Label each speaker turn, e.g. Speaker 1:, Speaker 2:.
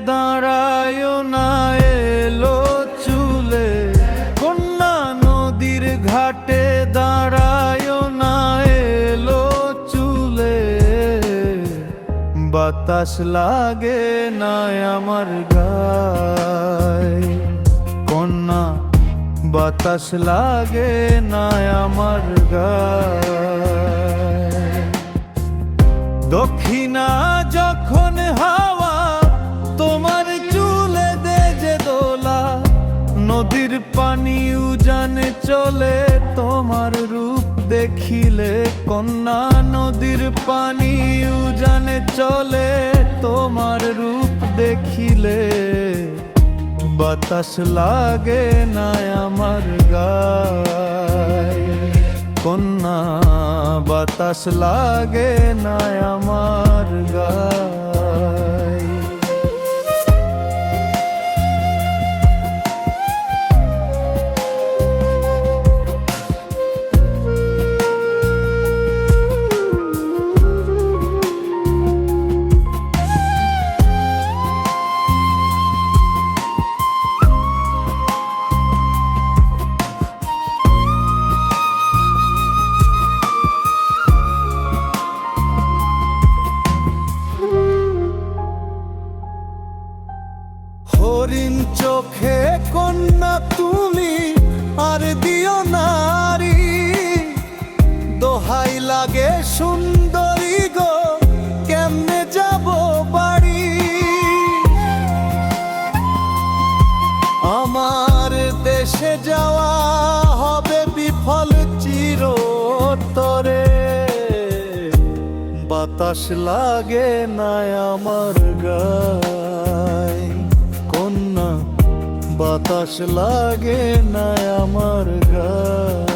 Speaker 1: দাঁড়ায় না এলো চুলে, কন্যা নদীর ঘাটে দাঁড়ায় না এলো চুলে। বাতাস লাগে না আমার গায়ে, কন্যা বাতাস লাগে না আমার গায়ে। দক্ষিণা যখন হাওয়া তোমার চুলে দে যে দোলা, নদীর পানি উজানে চলে তোমার রূপ দেখিলে। কন্যা নদীর পানি উজানে চলে তোমার রূপ দেখিলে। বাতাস লাগে না আমার গায়ে, কন্যা বাতাস লাগে না আমার গায়ে। হরিণ চোখে কন্যা তুমি আর দিও নারী, দোহাই লাগে সুন্দরী গো কেমনে যাব বাড়ি। আমার দেশে যাওয়া হবে বিফল চিরতরে। বাতাস লাগে না আমার গায়ে, কন্যা বাতাস লাগে না আমার গায়ে।